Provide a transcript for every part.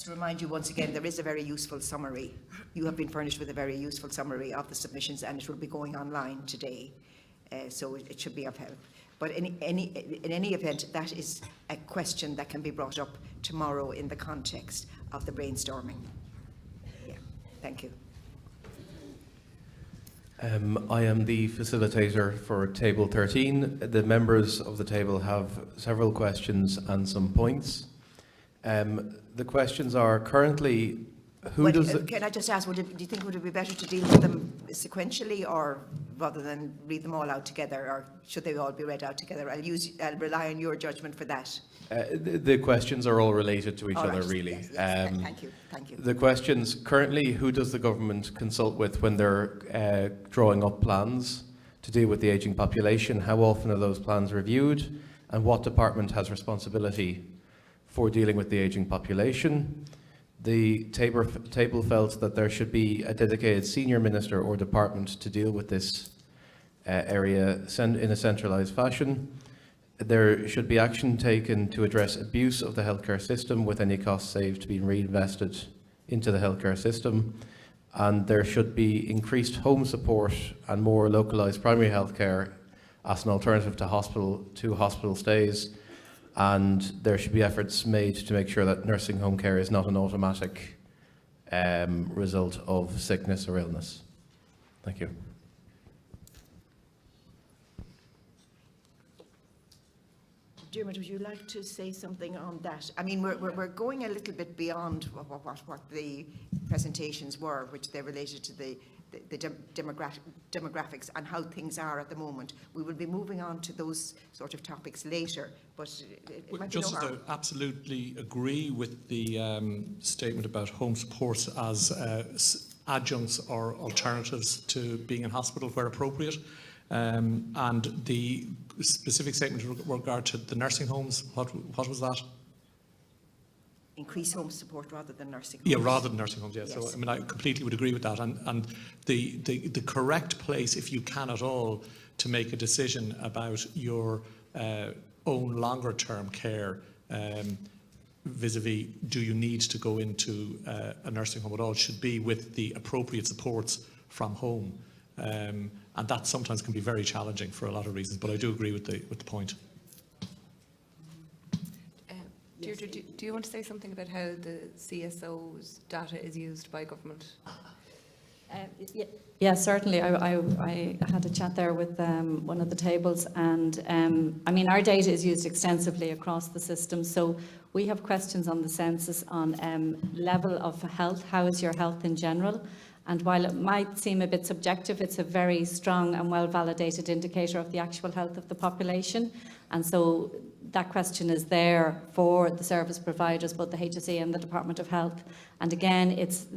To remind you once again, there is a very useful summary. You have been furnished with a very useful summary of the submissions, and it will be going online today, so it should be of help. But in any event, that is a question that can be brought up tomorrow in the context of the brainstorming. Yeah, thank you. I am the facilitator for Table 13. The members of the table have several questions and some points. The questions are currently, can I just ask, do you think would it be better to deal with them sequentially, or rather than read them all out together, or should they all be read out together? I'll rely on your judgment for that. The questions are all related to each other, really. Yes, yes. Thank you. The questions currently, who does the government consult with when they're drawing up plans to deal with the ageing population? How often are those plans reviewed? And what department has responsibility for dealing with the ageing population? The table felt that there should be a dedicated senior minister or department to deal with this area in a centralised fashion. There should be action taken to address abuse of the healthcare system, with any costs saved being reinvested into the healthcare system. And there should be increased home support and more localised primary healthcare as an alternative to hospital stays. And there should be efforts made to make sure that nursing home care is not an automatic result of sickness or illness. Thank you. Dermot, would you like to say something on that? I mean, we're going a little bit beyond what the presentations were, which they related to the demographics and how things are at the moment. We will be moving on to those sort of topics later, but it might be no harm. I absolutely agree with the statement about home supports as adjuncts or alternatives to being in hospital where appropriate. And the specific statement with regard to the nursing homes, what was that? Increase home support rather than nursing homes. Yeah, rather than nursing homes, yeah. Yes. So, I mean, I completely would agree with that. And the correct place, if you can at all, to make a decision about your own longer term care vis-a-vis do you need to go into a nursing home at all, should be with the appropriate supports from home. And that sometimes can be very challenging for a lot of reasons, but I do agree with the point. Deirdre, do you want to say something about how the CSO's data is used by government? Yeah, certainly. I had a chat there with one of the tables, and I mean, our data is used extensively across the system. So we have questions on the census on level of health. How is your health in general? And while it might seem a bit subjective, it's a very strong and well-validated indicator of the actual health of the population. And so that question is there for the service providers, both the HSE and the Department of Health. And again,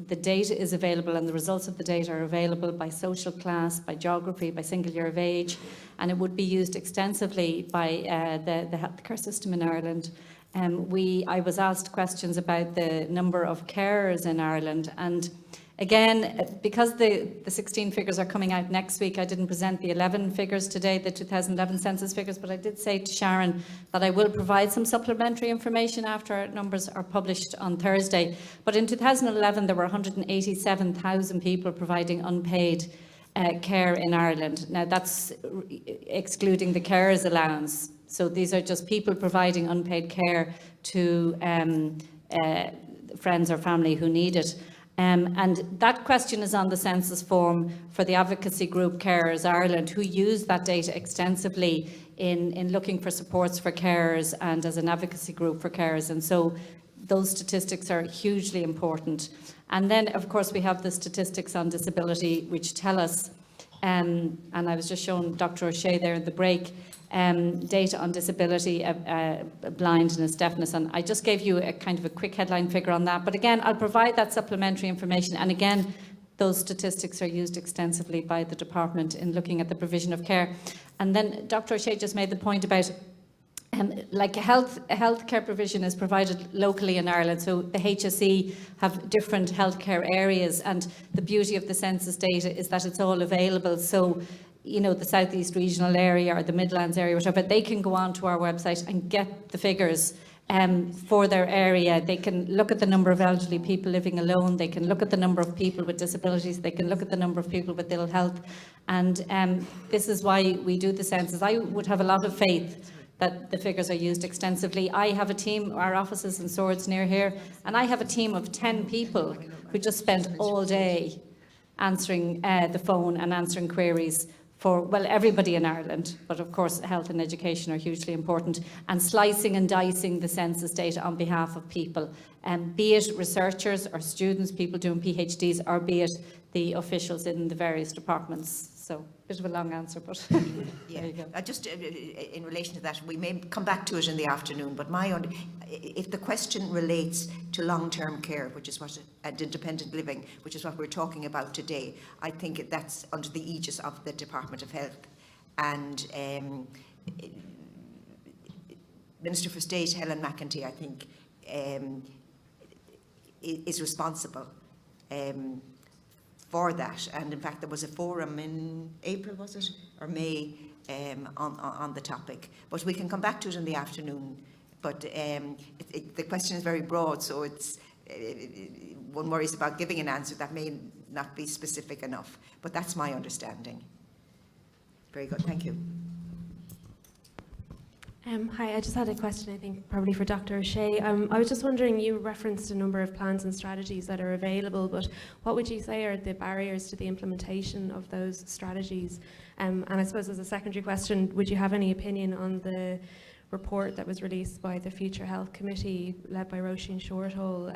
the data is available, and the results of the data are available by social class, by geography, by single year of age, and it would be used extensively by the healthcare system in Ireland. I was asked questions about the number of carers in Ireland, and again, because the 16 figures are coming out next week, I didn't present the 11 figures today, the 2011 census figures, but I did say to Sharon that I will provide some supplementary information after our numbers are published on Thursday. But in 2011, there were 187,000 people providing unpaid care in Ireland. Now, that's excluding the carers allowance. So these are just people providing unpaid care to friends or family who need it. And that question is on the census form for the advocacy group Carers Ireland, who use that data extensively in looking for supports for carers and as an advocacy group for carers. And so those statistics are hugely important. And then, of course, we have the statistics on disability, which tell us, and I was just showing Dr. O'Shea there in the break, data on disability, blindness, deafness, and I just gave you a kind of a quick headline figure on that. But again, I'll provide that supplementary information, and again, those statistics are used extensively by the department in looking at the provision of care. And then Dr. O'Shea just made the point about like healthcare provision is provided locally in Ireland, so the HSE have different healthcare areas, and the beauty of the census data is that it's all available. So, you know, the Southeast Regional area or the Midlands area, whatever, they can go on to our website and get the figures for their area. They can look at the number of elderly people living alone. They can look at the number of people with disabilities. They can look at the number of people with ill health. And this is why we do the census. I would have a lot of faith that the figures are used extensively. I have a team, our office is in Swords near here, and I have a team of 10 people who just spent all day answering the phone and answering queries for, well, everybody in Ireland, but of course health and education are hugely important, and slicing and dicing the census data on behalf of people, be it researchers or students, people doing PhDs, or be it the officials in the various departments. So, a bit of a long answer, but there you go. Just in relation to that, we may come back to it in the afternoon, but if the question relates to long-term care, which is what, and independent living, which is what we're talking about today, I think that's under the aegis of the Department of Health. And Minister for State, Helen McEntee, I think, is responsible for that. And in fact, there was a forum in April, was it, or May, on the topic. But we can come back to it in the afternoon. But the question is very broad, so it's one worries about giving an answer that may not be specific enough. But that's my understanding. Very good, thank you. Hi, I just had a question, I think, probably for Dr. O'Shea. I was just wondering, you referenced a number of plans and strategies that are available, but what would you say are the barriers to the implementation of those strategies? And I suppose as a secondary question, would you have any opinion on the report that was released by the Future Health Committee, led by Roisin Shortall,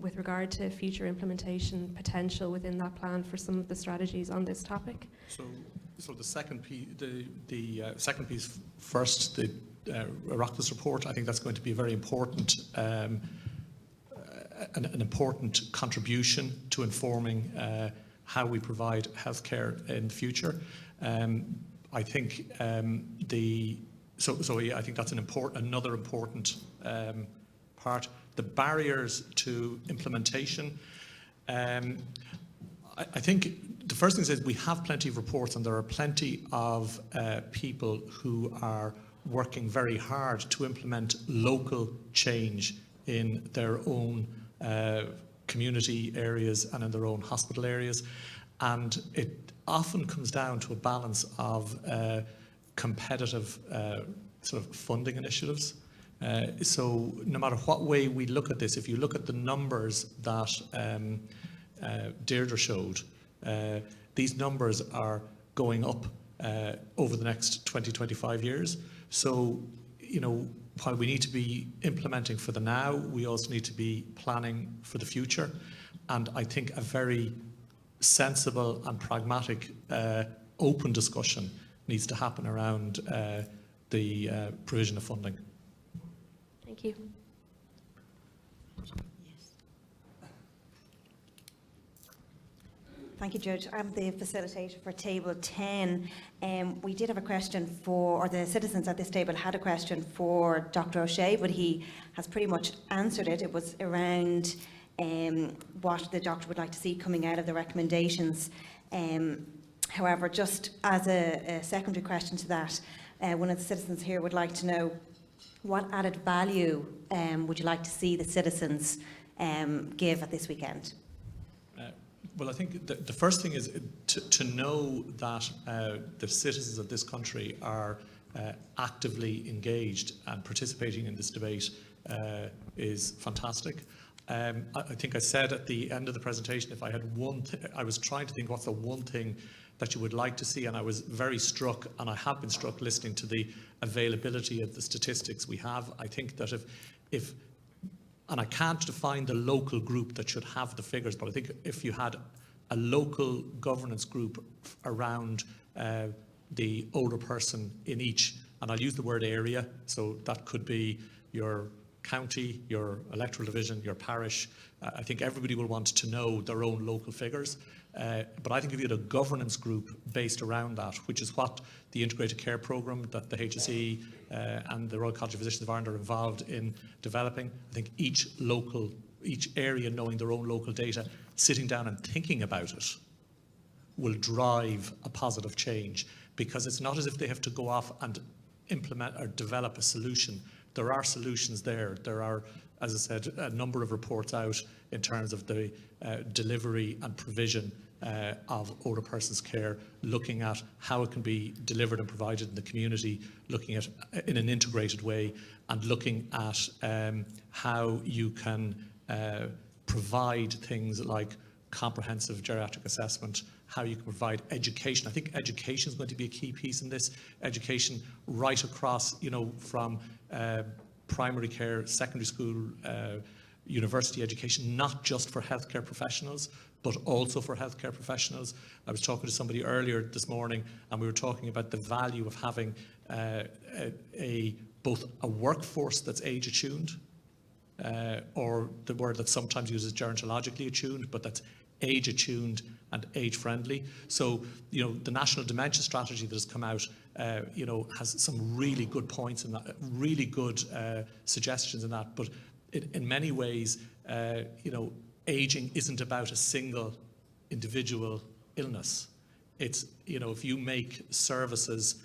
with regard to future implementation potential within that plan for some of the strategies on this topic? So the second piece, the second piece first, the Oireachtas report, I think that's going to be a very important, an important contribution to informing how we provide healthcare in the future. I think I think that's another important part. The barriers to implementation. I think the first thing is we have plenty of reports, and there are plenty of people who are working very hard to implement local change in their own community areas and in their own hospital areas. And it often comes down to a balance of competitive sort of funding initiatives. So no matter what way we look at this, if you look at the numbers that Deirdre showed, these numbers are going up over the next 20-25 years. So, you know, while we need to be implementing for the now, we also need to be planning for the future. And I think a very sensible and pragmatic open discussion needs to happen around the provision of funding. Thank you. Thank you, Judge. I'm the facilitator for Table 10. We did have a question or the citizens at this table had a question for Dr. O'Shea, but he has pretty much answered it. It was around what the doctor would like to see coming out of the recommendations. However, just as a secondary question to that, one of the citizens here would like to know what added value would you like to see the citizens give at this weekend? Well, I think the first thing is to know that the citizens of this country are actively engaged and participating in this debate is fantastic. I think I said at the end of the presentation, if I had I was trying to think what's the one thing that you would like to see, and I was very struck, and I have been struck listening to the availability of the statistics we have. I think that if and I can't define the local group that should have the figures, but I think if you had a local governance group around the older person in each, and I'll use the word area, so that could be your county, your electoral division, your parish. I think everybody will want to know their own local figures. But I think if you had a governance group based around that, which is what the Integrated Care Programme that the HSE and the Royal College of Physicians of Ireland are involved in developing, I think each area knowing their own local data, sitting down and thinking about it, will drive a positive change, because it's not as if they have to go off and implement or develop a solution there are solutions there. There are, as I said, a number of reports out in terms of the delivery and provision of older persons care, looking at how it can be delivered and provided in the community, looking at in an integrated way, and looking at how you can provide things like comprehensive geriatric assessment, how you can provide education. I think education is going to be a key piece in this. Education right across, you know, from primary care, secondary school, university education, not just for healthcare professionals, but also for healthcare professionals. I was talking to somebody earlier this morning, and we were talking about the value of having both a workforce that's age attuned, or the word that sometimes uses gerontologically attuned, but that's age attuned and age friendly. So, you know, the National Dementia Strategy that has come out, you know, has some really good points in that, really good suggestions in that. But in many ways, you know, aging isn't about a single individual illness. It's, you know, if you make services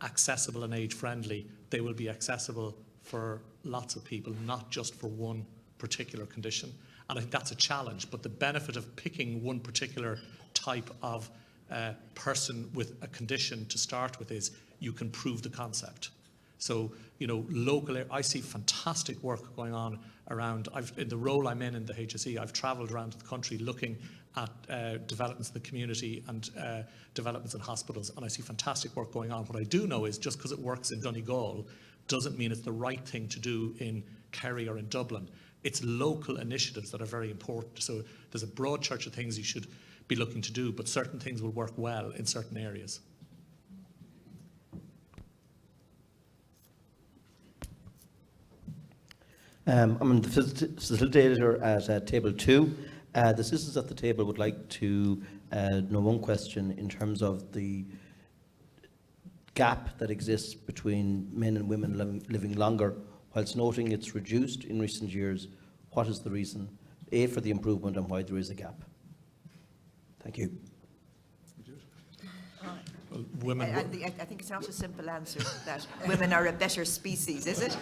accessible and age friendly, they will be accessible for lots of people, not just for one particular condition. And I think that's a challenge, but the benefit of picking one particular type of person with a condition to start with is you can prove the concept. So, you know, I see fantastic work going on around, in the role I'm in the HSE, I've travelled around the country looking at developments in the community and developments in hospitals, and I see fantastic work going on. What I do know is just because it works in Donegal doesn't mean it's the right thing to do in Kerry or in Dublin. It's local initiatives that are very important. So there's a broad church of things you should be looking to do, but certain things will work well in certain areas. I'm the facilitator at table 2. The citizens at the table would like to know one question in terms of the gap that exists between men and women living longer, whilst noting it's reduced in recent years. What is the reason, A, for the improvement, and why there is a gap? Thank you. Well, women. I think it's not a simple answer that women are a better species, is it?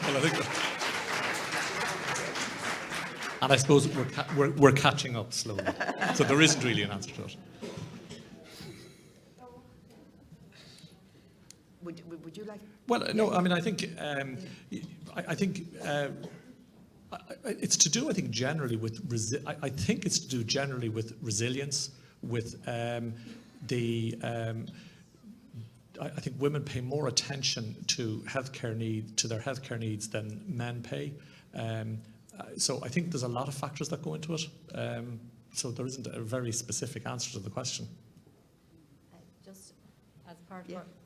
Well, I think, and I suppose we're catching up slowly, so there isn't really an answer to it. Would you like? Well, no, I mean, I think it's to do, I think, generally with I think it's to do generally with resilience, with I think women pay more attention to their healthcare needs than men pay. So I think there's a lot of factors that go into it. So there isn't a very specific answer to the question. Just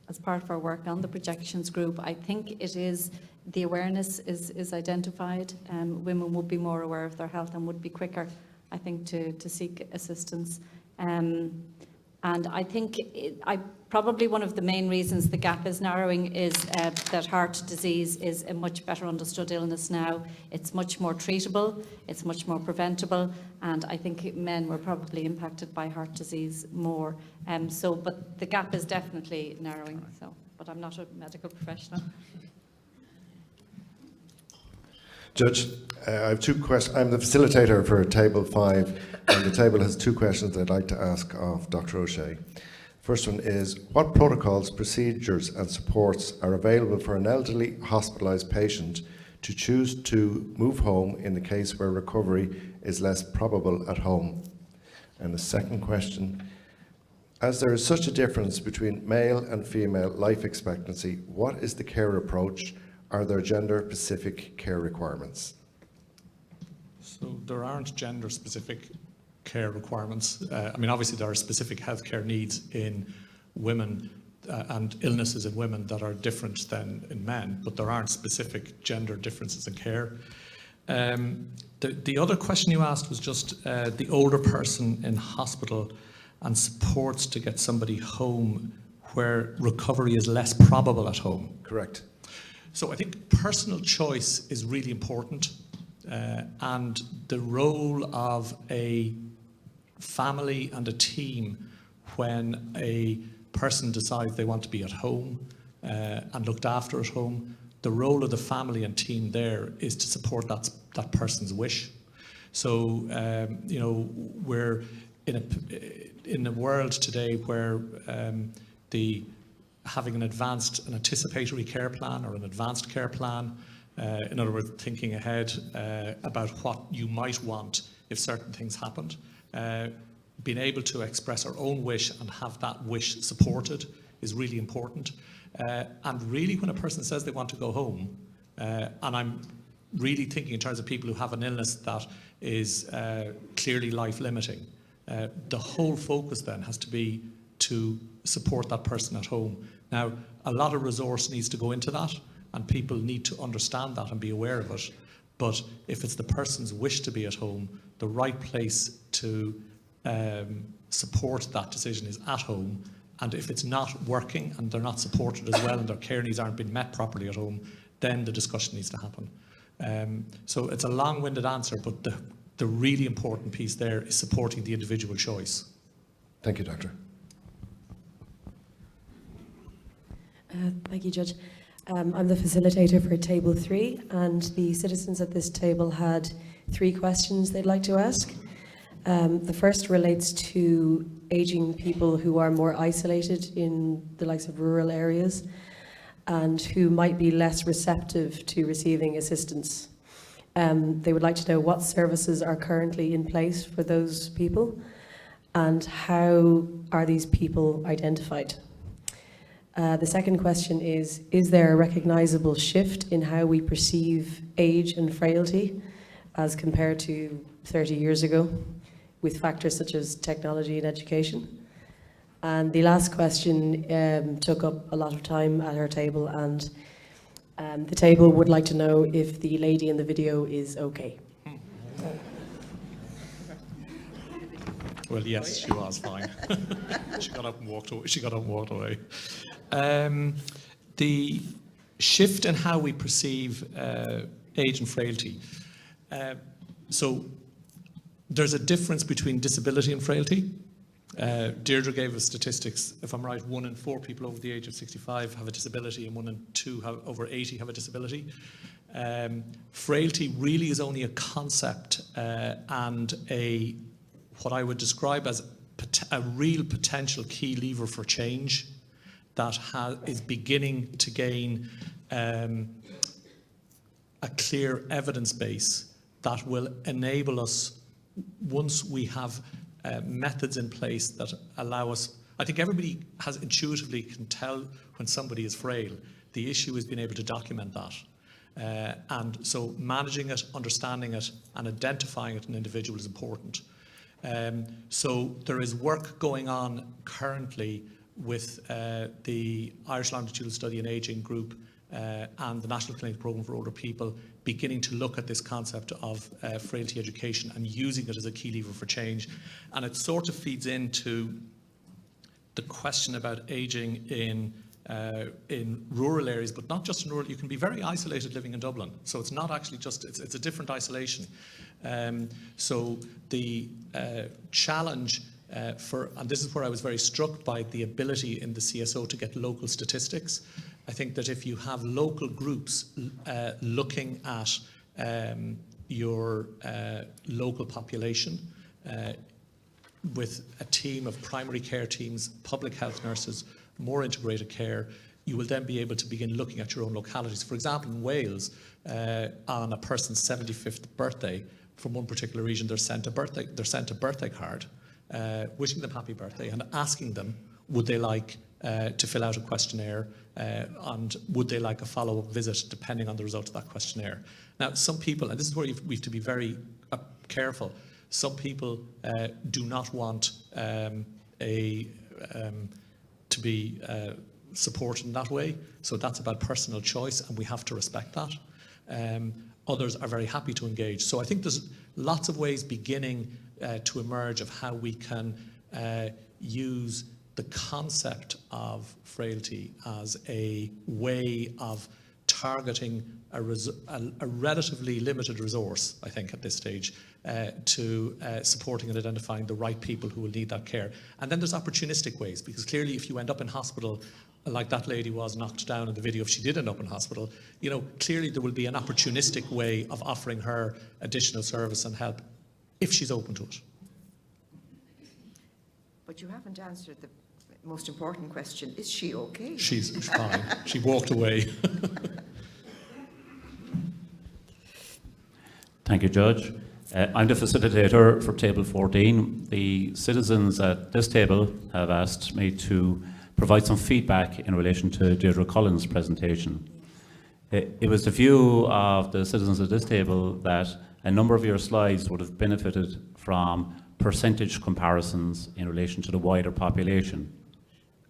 as part of our work on the projections group, I think it is the awareness is identified. Women would be more aware of their health and would be quicker, I think, to seek assistance. And I think probably one of the main reasons the gap is narrowing is that heart disease is a much better understood illness now. It's much more treatable, it's much more preventable, and I think men were probably impacted by heart disease more. But the gap is definitely narrowing. But I'm not a medical professional. Judge, I have 2 questions. I'm the facilitator for table 5, and the table has 2 questions I'd like to ask of Dr. O'Shea. First one is, what protocols, procedures and supports are available for an elderly hospitalised patient to choose to move home in the case where recovery is less probable at home? And the second question, as there is such a difference between male and female life expectancy, what is the care approach? Are there gender-specific care requirements? So there aren't gender-specific care requirements. I mean, obviously there are specific healthcare needs in women and illnesses in women that are different than in men, but there aren't specific gender differences in care. The other question you asked was just the older person in hospital and supports to get somebody home where recovery is less probable at home. Correct. So I think personal choice is really important, and the role of a family and a team when a person decides they want to be at home and looked after at home, the role of the family and team there is to support that person's wish. So, you know, we're in a world today where having an anticipatory care plan or an advanced care plan, in other words, thinking ahead about what you might want if certain things happened, being able to express our own wish and have that wish supported is really important. And really, when a person says they want to go home, and I'm really thinking in terms of people who have an illness that is clearly life-limiting, the whole focus then has to be to support that person at home. Now, a lot of resource needs to go into that, and people need to understand that and be aware of it. But if it's the person's wish to be at home, the right place to support that decision is at home. And if it's not working and they're not supported as well and their care needs aren't being met properly at home, then the discussion needs to happen. So it's a long-winded answer, but the really important piece there is supporting the individual choice. Thank you, Doctor. Thank you, Judge. I'm the facilitator for Table 3, and the citizens at this table had 3 questions they'd like to ask. The first relates to ageing people who are more isolated in the likes of rural areas and who might be less receptive to receiving assistance. They would like to know what services are currently in place for those people and how are these people identified. The second question is there a recognisable shift in how we perceive age and frailty as compared to 30 years ago, with factors such as technology and education? And the last question took up a lot of time at our table, and the table would like to know if the lady in the video is okay. Well, yes, she was fine. She got up and walked away. The shift in how we perceive age and frailty. So there's a difference between disability and frailty. Deirdre gave us statistics. If I'm right, 1 in 4 people over the age of 65 have a disability, and 1 in 2 over 80 have a disability. Frailty really is only a concept and what I would describe as a real potential key lever for change that is beginning to gain a clear evidence base that will enable us, once we have methods in place that allow us. I think everybody intuitively can tell when somebody is frail. The issue is being able to document that. And so managing it, understanding it, and identifying it in an individual is important. So there is work going on currently with the Irish Longitudinal Study in Ageing Group and the National Clinic Programme for Older People, beginning to look at this concept of frailty education and using it as a key lever for change. And it sort of feeds into the question about ageing in rural areas, but not just in rural. You can be very isolated living in Dublin, so it's not actually just, it's a different isolation. So the challenge and this is where I was very struck by the ability in the CSO to get local statistics. I think that if you have local groups looking at your local population with a team of primary care teams, public health nurses, more integrated care, you will then be able to begin looking at your own localities. For example, in Wales, on a person's 75th birthday from one particular region, they're sent a birthday card wishing them happy birthday and asking them, would they like to fill out a questionnaire and would they like a follow-up visit depending on the result of that questionnaire. Now, some people, and this is where we have to be very careful, some people do not want to be supported in that way, so that's about personal choice and we have to respect that. Others are very happy to engage. So I think there's lots of ways beginning to emerge of how we can use the concept of frailty as a way of targeting a relatively limited resource, I think, at this stage, to supporting and identifying the right people who will need that care. And then there's opportunistic ways, because clearly if you end up in hospital like that lady was knocked down in the video, if she did end up in hospital, clearly there will be an opportunistic way of offering her additional service and help if she's open to it. But you haven't answered the most important question. Is she okay? She's fine. She walked away. Thank you, Judge. I'm the facilitator for Table 14. The citizens at this table have asked me to provide some feedback in relation to Deirdre Cullen's presentation. It was the view of the citizens at this table that a number of your slides would have benefited from percentage comparisons in relation to the wider population.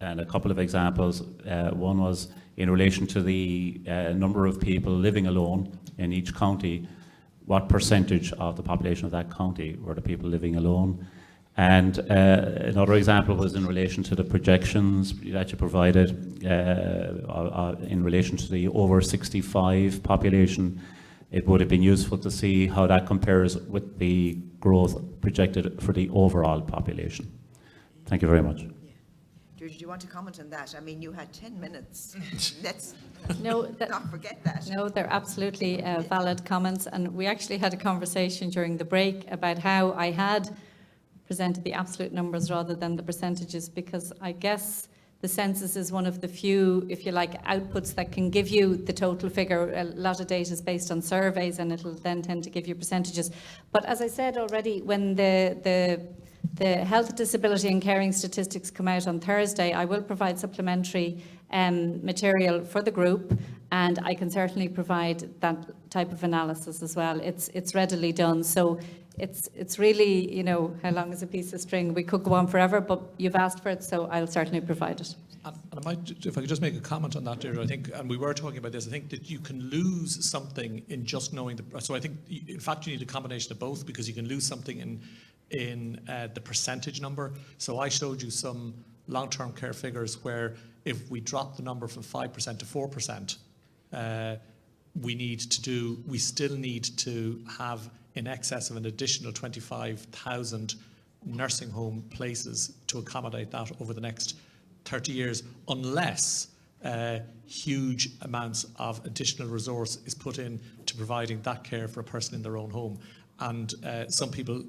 And a couple of examples, one was in relation to the number of people living alone in each county, what percentage of the population of that county were the people living alone. And another example was in relation to the projections that you provided in relation to the over 65 population. It would have been useful to see how that compares with the growth projected for the overall population. Thank you very much. Deirdre, do you want to comment on that? I mean, you had 10 minutes. Let's not forget that. No, they're absolutely valid comments. And we actually had a conversation during the break about how I had presented the absolute numbers rather than the percentages, because I guess the census is one of the few, if you like, outputs that can give you the total figure. A lot of data is based on surveys and it'll then tend to give you percentages. But as I said already, when the health, disability and caring statistics come out on Thursday, I will provide supplementary material for the group, and I can certainly provide that type of analysis as well. It's readily done. So it's really, how long is a piece of string? We could go on forever, but you've asked for it, so I'll certainly provide it. And if I could just make a comment on that, Deirdre, I think, and we were talking about this, I think that you can lose something in just knowing so I think, in fact, you need a combination of both, because you can lose something in the percentage number. So I showed you some long-term care figures where if we drop the number from 5% to 4%, we still need to have in excess of an additional 25,000 nursing home places to accommodate that over the next 30 years, unless huge amounts of additional resource is put in to providing that care for a person in their own home. And some people,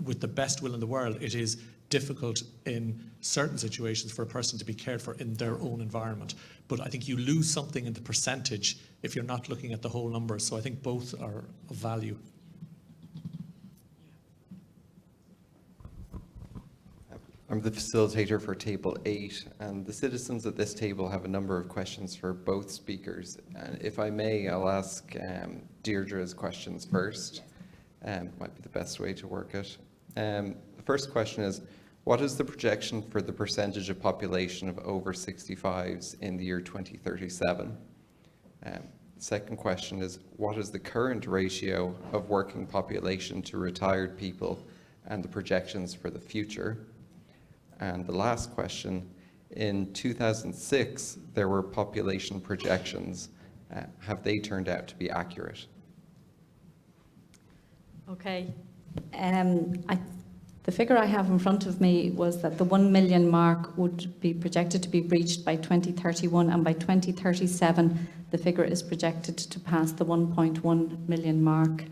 with the best will in the world, it is difficult in certain situations for a person to be cared for in their own environment. But I think you lose something in the percentage if you're not looking at the whole number. So I think both are of value. I'm the facilitator for Table 8, and the citizens at this table have a number of questions for both speakers. And if I may, I'll ask Deirdre's questions first. Might be the best way to work it. The first question is, what is the projection for the percentage of population of over 65s in the year 2037? Second question is, what is the current ratio of working population to retired people and the projections for the future? And the last question, in 2006, there were population projections. Have they turned out to be accurate? Okay. The figure I have in front of me was that the 1 million mark would be projected to be breached by 2031, and by 2037, the figure is projected to pass the 1.1 million mark.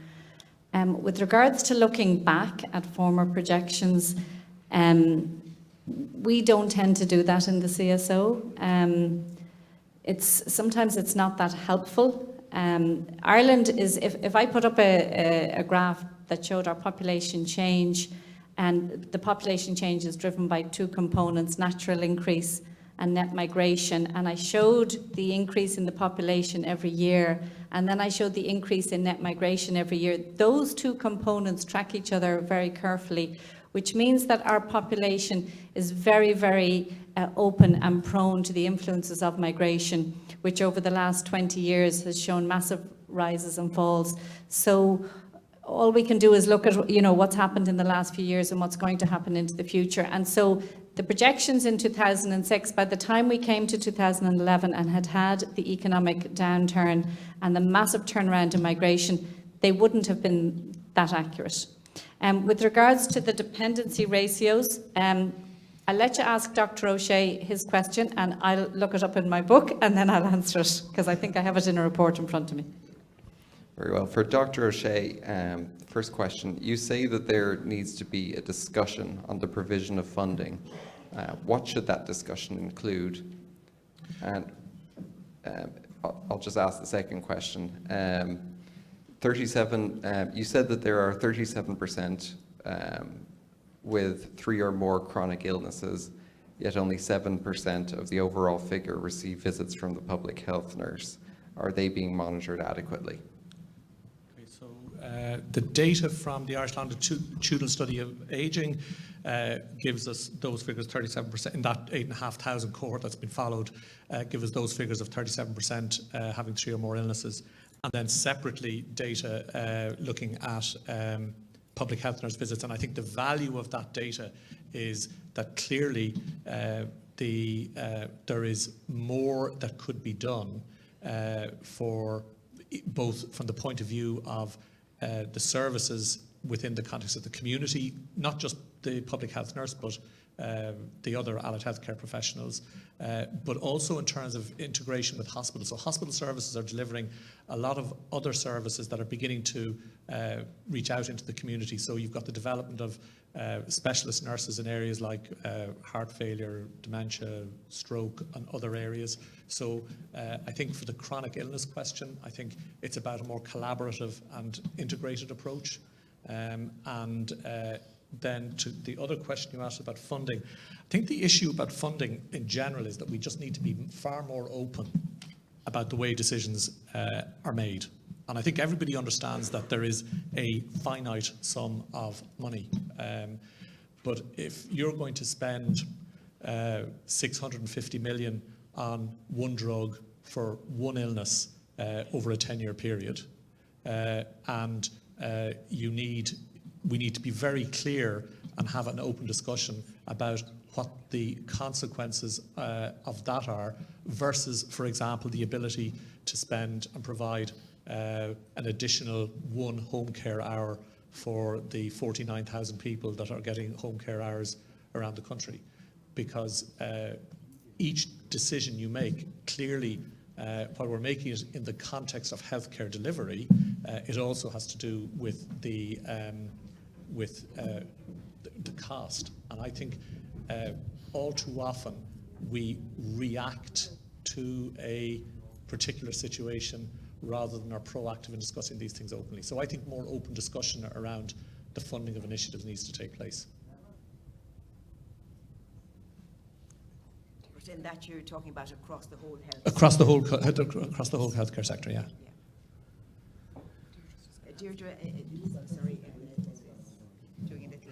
With regards to looking back at former projections, we don't tend to do that in the CSO. Sometimes it's not that helpful. Ireland is, if I put up a graph that showed our population change, and the population change is driven by two components, natural increase and net migration, and I showed the increase in the population every year, and then I showed the increase in net migration every year. Those two components track each other very carefully, which means that our population is very, very open and prone to the influences of migration, which over the last 20 years has shown massive rises and falls. So all we can do is look at what's happened in the last few years and what's going to happen into the future. And so the projections in 2006, by the time we came to 2011 and had the economic downturn and the massive turnaround in migration, they wouldn't have been that accurate. With regards to the dependency ratios, I I'll let you ask Dr. O'Shea his question, and I'll look it up in my book, and then I'll answer it, because I think I have it in a report in front of me. Very well. For Dr. O'Shea, first question. You say that there needs to be a discussion on the provision of funding. What should that discussion include? And I'll just ask the second question. 37, you said that there are 37% with 3 or more chronic illnesses, yet only 7% of the overall figure receive visits from the public health nurse. Are they being monitored adequately? Okay, so the data from the Irish Longitudinal Study of Ageing gives us those figures, 37%, in that 8,500 cohort that's been followed, give us those figures of 37% having 3 or more illnesses. And then separately, data looking at public health nurse visits. And I think the value of that data is that clearly there is more that could be done for both from the point of view of the services within the context of the community, not just the public health nurse, but the other allied healthcare professionals, but also in terms of integration with hospitals. So hospital services are delivering a lot of other services that are beginning to reach out into the community. So you've got the development of specialist nurses in areas like heart failure, dementia, stroke, and other areas. So I think for the chronic illness question, I think it's about a more collaborative and integrated approach. Then to the other question you asked about funding, I think the issue about funding in general is that we just need to be far more open about the way decisions are made. And I think everybody understands that there is a finite sum of money. But if you're going to spend 650 million on one drug for one illness over a 10-year period, and we need to be very clear and have an open discussion about what the consequences of that are versus, for example, the ability to spend and provide an additional 1 home care hour for the 49,000 people that are getting home care hours around the country. Because each decision you make, clearly, while we're making it in the context of healthcare delivery, it also has to do with the cost. And I think all too often we react to a particular situation rather than are proactive in discussing these things openly. So I think more open discussion around the funding of initiatives needs to take place. But in that you're talking about across the whole health. Across the whole healthcare sector, yeah. Deirdre, sorry, doing a little.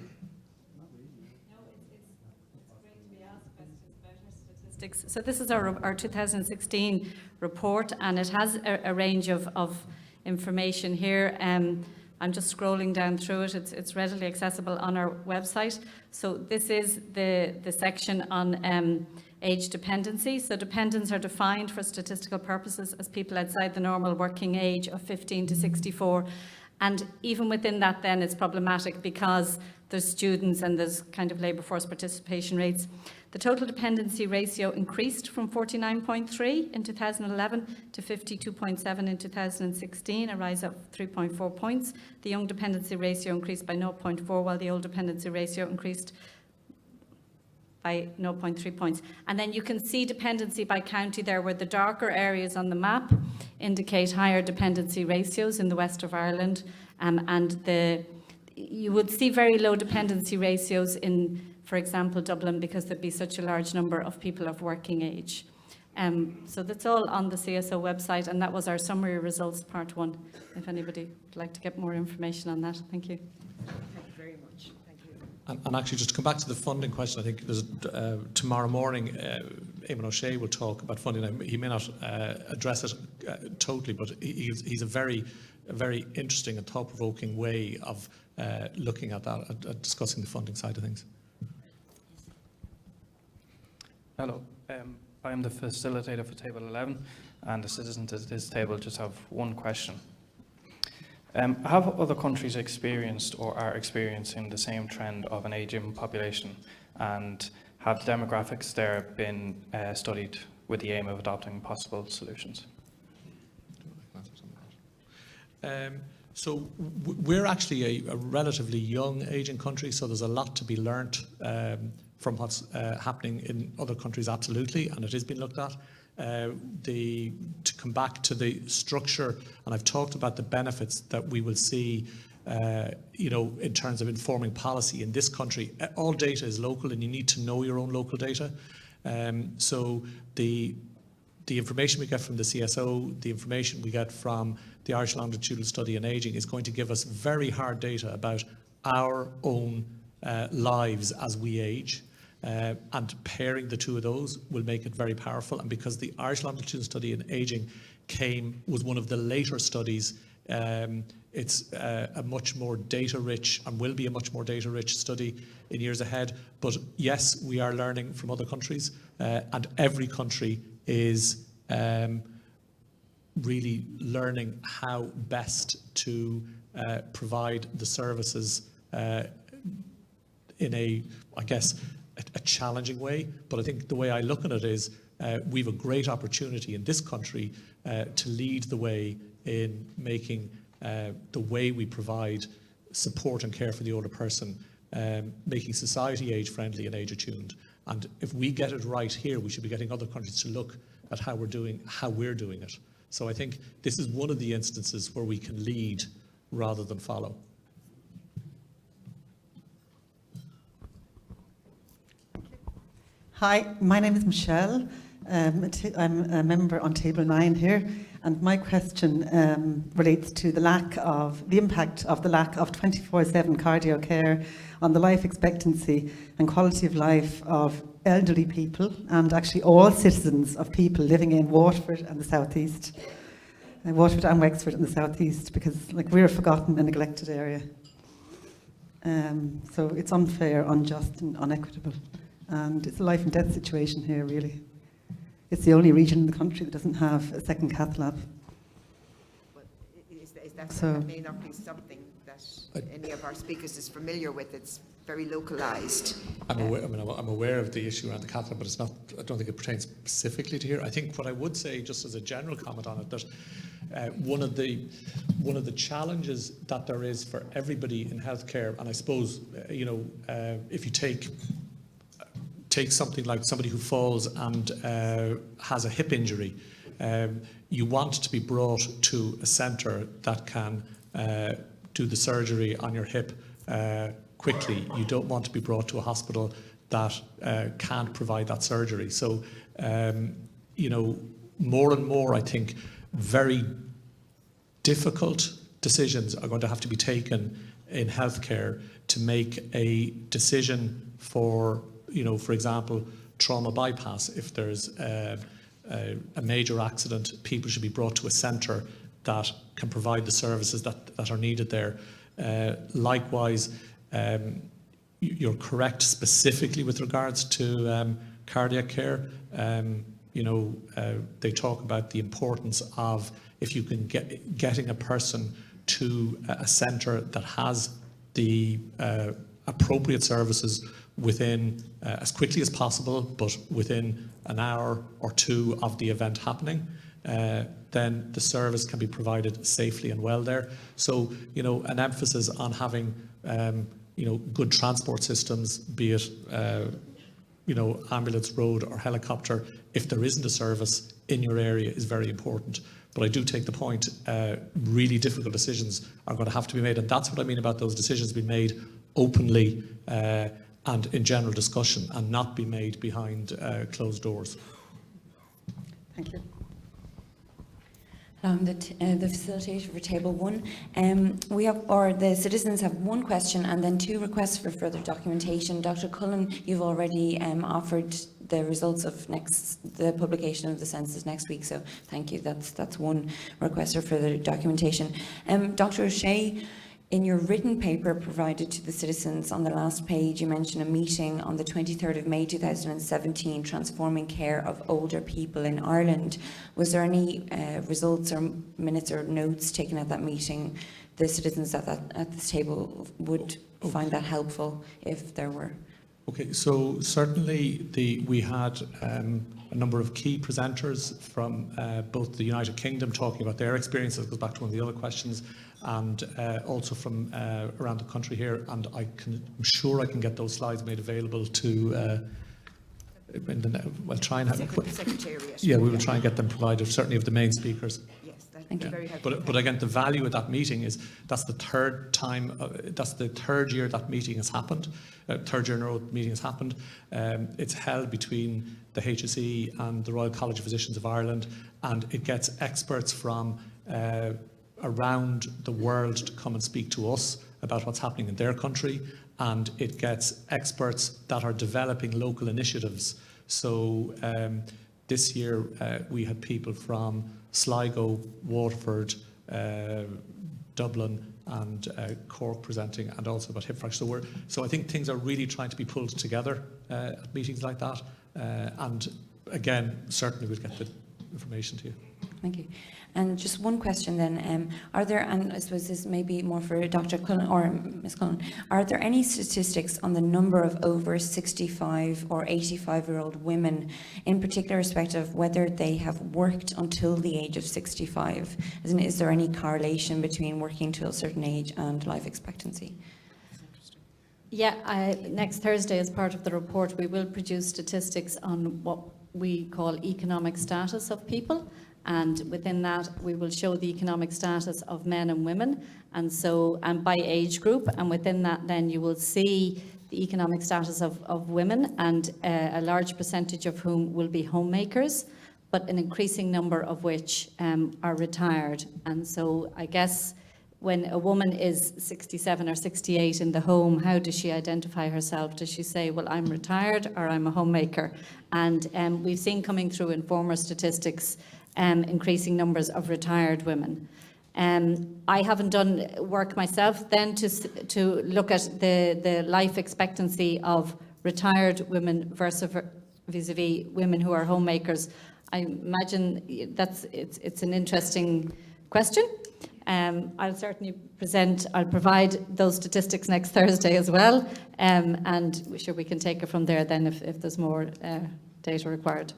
So this is our 2016 report, and it has a range of information here. I'm just scrolling down through it. It's readily accessible on our website. So this is the section on age dependency. So dependents are defined for statistical purposes as people outside the normal working age of 15 to 64. And even within that then it's problematic because there's students and there's kind of labour force participation rates. The total dependency ratio increased from 49.3 in 2011 to 52.7 in 2016, a rise of 3.4 points. The young dependency ratio increased by 0.4, while the old dependency ratio increased by 0.3 points. And then you can see dependency by county there, where the darker areas on the map indicate higher dependency ratios in the west of Ireland, you would see very low dependency ratios in, for example, Dublin, because there'd be such a large number of people of working age. So that's all on the CSO website, and that was our summary results, part 1, if anybody would like to get more information on that. Thank you. Thank you very much. Thank you. And actually, just to come back to the funding question, I think there's tomorrow morning, Eamon O'Shea will talk about funding. He may not address it totally, but he's a very interesting and thought-provoking way of looking at that, discussing the funding side of things. Hello, I'm the facilitator for Table 11, and the citizens at this table just have one question. Have other countries experienced or are experiencing the same trend of an ageing population? And have the demographics there been studied with the aim of adopting possible solutions? So we're actually a relatively young ageing country, so there's a lot to be learnt from what's happening in other countries, absolutely, and it is being looked at. To come back to the structure, and I've talked about the benefits that we will see, in terms of informing policy in this country. All data is local, and you need to know your own local data. So the information we get from the CSO, the information we get from the Irish Longitudinal Study on Ageing is going to give us very hard data about our own lives as we age. And pairing the two of those will make it very powerful. And because the Irish Longitudinal Study on Ageing was one of the later studies, it's a much more data-rich and will be a much more data-rich study in years ahead. But yes, we are learning from other countries, and every country is really learning how best to provide the services in a challenging way. But I think the way I look at it is we have a great opportunity in this country to lead the way in making the way we provide support and care for the older person, making society age-friendly and age-attuned. And if we get it right here, we should be getting other countries to look at how we're doing it. So I think this is one of the instances where we can lead rather than follow. Hi, my name is Michelle. I'm a member on Table 9 here, and my question relates to the impact of the lack of 24/7 cardio care on the life expectancy and quality of life of elderly people, and actually all citizens of people living in Waterford and the southeast, Waterford and Wexford in the southeast, because we're a forgotten and neglected area. So it's unfair, unjust, and unequitable. And it's a life and death situation here, really. It's the only region in the country that doesn't have a second cath lab. But that may not be something that any of our speakers is familiar with. It's very localised. I'm aware of the issue around the cath lab, but it's not. I don't think it pertains specifically to here. I think what I would say, just as a general comment on it, that one of the challenges that there is for everybody in healthcare, and I suppose if you take something like somebody who falls and has a hip injury, you want to be brought to a centre that can do the surgery on your hip quickly. You don't want to be brought to a hospital that can't provide that surgery. So, more and more, I think, very difficult decisions are going to have to be taken in healthcare to make a decision for example, trauma bypass. If there's a major accident, people should be brought to a centre that can provide the services that are needed there. Likewise, you're correct specifically with regards to cardiac care. They talk about the importance of, if you can getting a person to a centre that has the appropriate services within as quickly as possible, but within an hour or two of the event happening, then the service can be provided safely and well there. So, an emphasis on having, good transport systems, be it, ambulance, road or helicopter, if there isn't a service in your area, is very important. But I do take the point, really difficult decisions are going to have to be made. And that's what I mean about those decisions being made openly and in general discussion, and not be made behind closed doors. Thank you. The facilitator for Table 1. The citizens have one question and then two requests for further documentation. Dr. Cullen, you've already offered the results of the publication of the census next week, so thank you. That's one request for further documentation. Dr. O'Shea, in your written paper provided to the citizens on the last page, you mention a meeting on the 23rd of May 2017, Transforming Care of Older People in Ireland. Was there any results or minutes or notes taken at that meeting? The citizens at this table would find that helpful if there were. Okay, so certainly we had a number of key presenters from both the United Kingdom talking about their experiences, goes back to one of the other questions, and also from around the country here, and I'm sure I can get those slides made available to we'll try and have Secretariat. yeah, we will try and get them provided, certainly of the main speakers. Yes, that'd be very helpful. But again, the value of that meeting is that's the third time, that's the third year that meeting has happened, third year in a row meeting has happened. It's held between the HSE and the Royal College of Physicians of Ireland, and it gets experts from around the world to come and speak to us about what's happening in their country, and it gets experts that are developing local initiatives. So this year we had people from Sligo, Waterford, Dublin and Cork presenting, and also about hip fracture. So I think things are really trying to be pulled together at meetings like that. And again, certainly we'll get the information to you. Thank you. And just one question then, are there, and I suppose this may be more for Dr. Cullen or Ms. Cullen, are there any statistics on the number of over 65 or 85-year-old women, in particular respect of whether they have worked until the age of 65? As in, is there any correlation between working to a certain age and life expectancy? Yeah, next Thursday, as part of the report, we will produce statistics on what we call economic status of people. And within that, we will show the economic status of men and women, and by age group. And within that, then you will see the economic status of women, and a large percentage of whom will be homemakers, but an increasing number of which are retired. And so I guess when a woman is 67 or 68 in the home, how does she identify herself? Does she say, well, I'm retired or I'm a homemaker? And we've seen coming through Informer statistics increasing numbers of retired women. I haven't done work myself then to look at the life expectancy of retired women vis-a-vis women who are homemakers. I imagine it's an interesting question. I'll certainly I'll provide those statistics next Thursday as well, and we're sure we can take it from there then if there's more data required.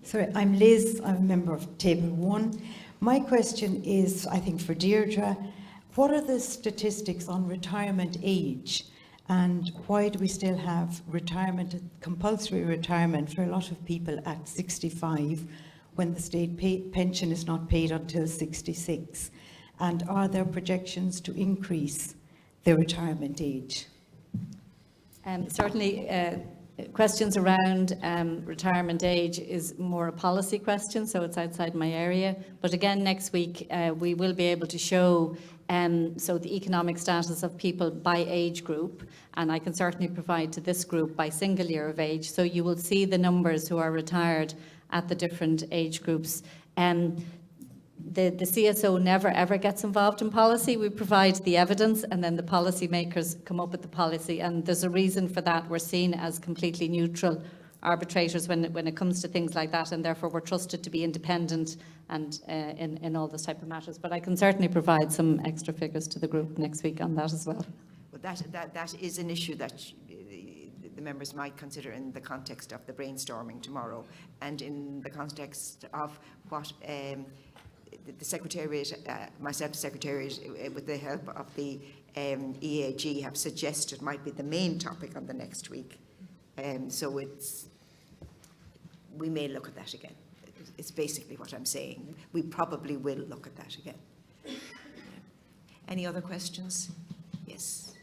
Sorry, I'm Liz, I'm a member of Table 1. My question is, I think for Deirdre, what are the statistics on retirement age, and why do we still have compulsory retirement for a lot of people at 65 when the state pension is not paid until 66? And are there projections to increase the retirement age? Certainly, questions around retirement age is more a policy question, so it's outside my area. But again, next week we will be able to show the economic status of people by age group, and I can certainly provide to this group by single year of age. So you will see the numbers who are retired at the different age groups. The CSO never ever gets involved in policy. We provide the evidence and then the policy makers come up with the policy, and there's a reason for that. We're seen as completely neutral arbitrators when it comes to things like that, and therefore we're trusted to be independent and in all those type of matters. But I can certainly provide some extra figures to the group next week on that as well. Well, that is an issue that the members might consider in the context of the brainstorming tomorrow, and in the context of what the Secretariat, myself, the Secretariat, with the help of the EAG, have suggested might be the main topic on the next week. So we may look at that again. It's basically what I'm saying. We probably will look at that again. Any other questions? Yes.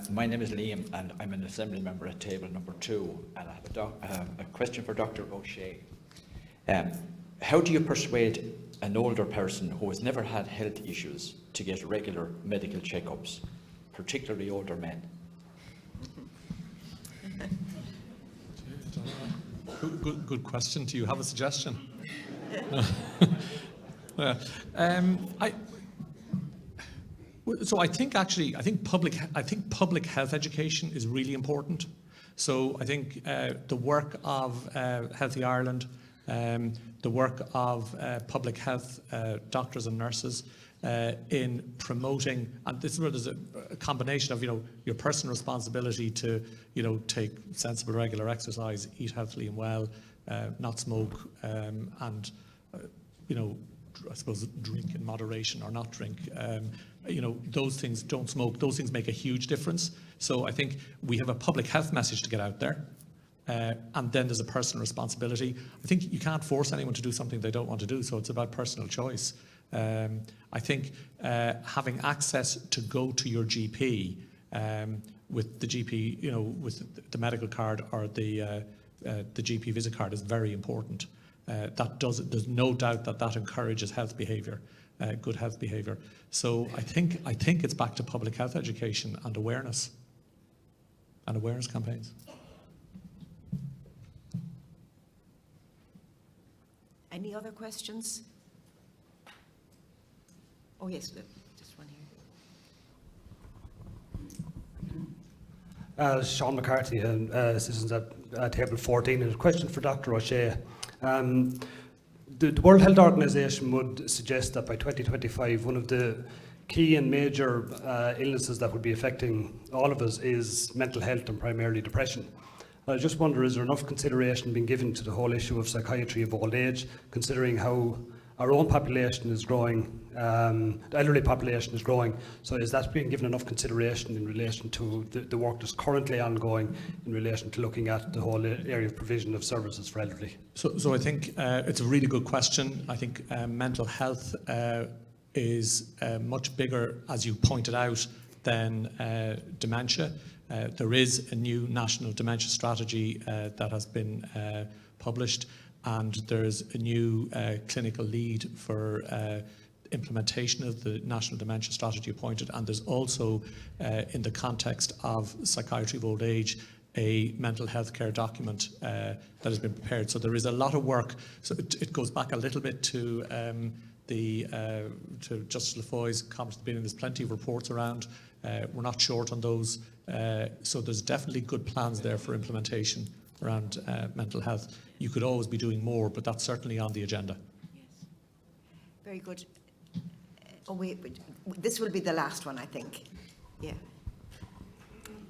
My name is Liam, and I'm an Assembly member at table number 2, and I have a question for Dr. O'Shea. How do you persuade an older person who has never had health issues to get regular medical checkups, particularly older men? Good question. Do you have a suggestion? So I think public health education is really important. So I think the work of Healthy Ireland, the work of public health doctors and nurses in promoting, and this is where there's a combination of, your personal responsibility to, take sensible regular exercise, eat healthily and well, not smoke, and, I suppose drink in moderation or not drink. Those things, don't smoke, those things make a huge difference. So I think we have a public health message to get out there. And then there's a personal responsibility. I think you can't force anyone to do something they don't want to do, so it's about personal choice. I think having access to go to your GP with the GP, with the medical card or the GP visit card is very important. There's no doubt that encourages health behaviour, good health behaviour. So I think it's back to public health education and awareness campaigns. Any other questions? Oh, yes, just one here. Sean McCarthy, citizens at table 14. And a question for Dr. O'Shea. The World Health Organization would suggest that by 2025, one of the key and major illnesses that would be affecting all of us is mental health and primarily depression. I just wonder, is there enough consideration being given to the whole issue of psychiatry of old age, considering how our own population is growing, the elderly population is growing, so is that being given enough consideration in relation to the work that's currently ongoing in relation to looking at the whole area of provision of services for elderly? So I think it's a really good question. I think mental health is much bigger, as you pointed out, than dementia. There is a new national dementia strategy that has been published, and there's a new clinical lead for implementation of the national dementia strategy appointed, and there's also, in the context of psychiatry of old age, a mental health care document that has been prepared. So there is a lot of work. So it goes back a little bit to to Justice Lafoy's comments at the beginning. There's plenty of reports around. We're not short on those. So there's definitely good plans there for implementation around mental health. You could always be doing more, but that's certainly on the agenda. Yes. Very good. Oh, wait, this will be the last one, I think. Yeah.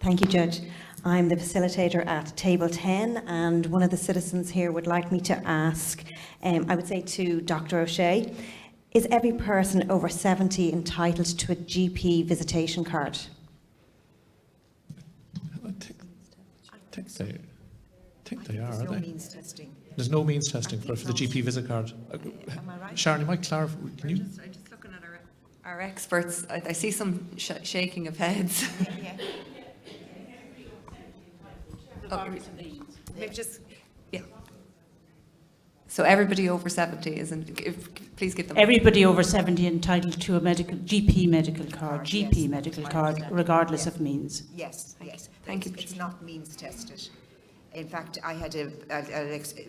Thank you, Judge. I'm the facilitator at table 10, and one of the citizens here would like me to ask, I would say to Dr. O'Shea, is every person over 70 entitled to a GP visitation card? I think they are, There's are no they? means testing. There's no means testing for the GP visit card. Am I right? Sharon, you might clarify. Can you? I'm just looking at our experts. I see some shaking of heads. Yeah. Oh, maybe just, yeah. So everybody over 70 please give them. Everybody over 70 entitled to a GP medical card, GP medical card, regardless of means. Yes, yes. Thank you. It's not means tested. In fact, I had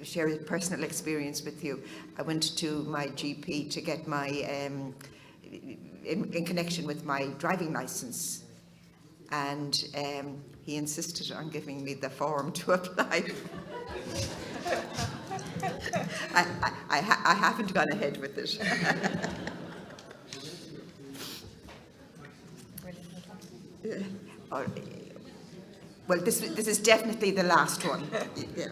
share a personal experience with you. I went to my GP to get my, in connection with my driving licence, and he insisted on giving me the form to apply. I haven't gone ahead with it. Well, this is definitely the last one. Yeah.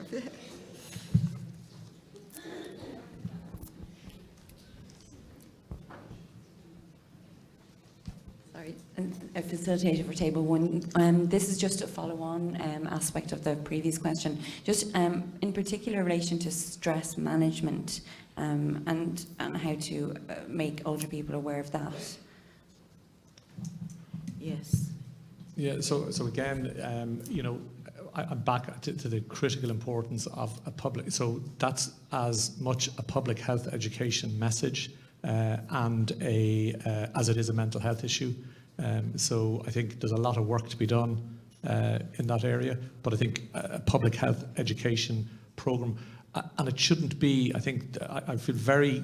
Sorry, a facilitator for table 1. This is just a follow-on aspect of the previous question. Just in particular in relation to stress management and how to make older people aware of that. Yes. Yeah, so again, I'm back to the critical importance of a public, so that's as much a public health education message and as it is a mental health issue. So I think there's a lot of work to be done in that area, but I think a public health education programme, and it shouldn't be, I think, I feel very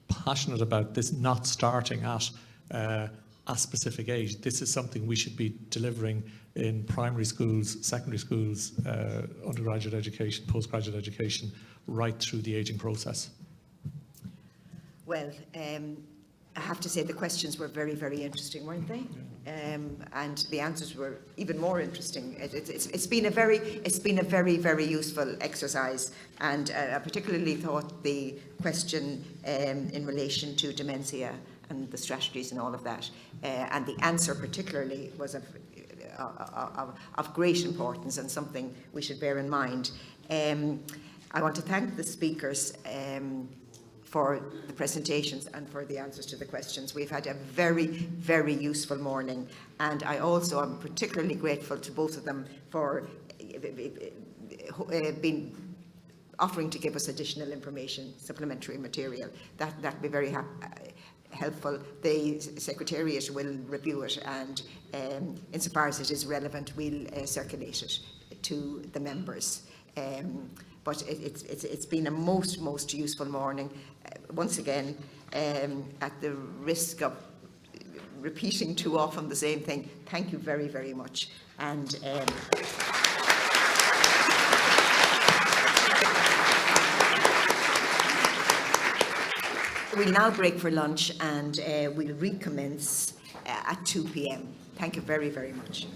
passionate about this not starting at a specific age. This is something we should be delivering in primary schools, secondary schools, undergraduate education, postgraduate education, right through the ageing process. Well, I have to say the questions were very, very interesting, weren't they? And the answers were even more interesting. It's been a very, very useful exercise, and I particularly thought the question in relation to dementia and the strategies and all of that, and the answer particularly was of great importance and something we should bear in mind. I want to thank the speakers for the presentations and for the answers to the questions. We've had a very, very useful morning, and I also am particularly grateful to both of them for offering to give us additional information, supplementary material. That'd be very helpful. The Secretariat will review it, and insofar as it is relevant, we'll circulate it to the members. But it's been a most useful morning. Once again, at the risk of repeating too often the same thing, thank you very, very much. And we'll now break for lunch, and we'll recommence at 2 p.m. Thank you very, very much.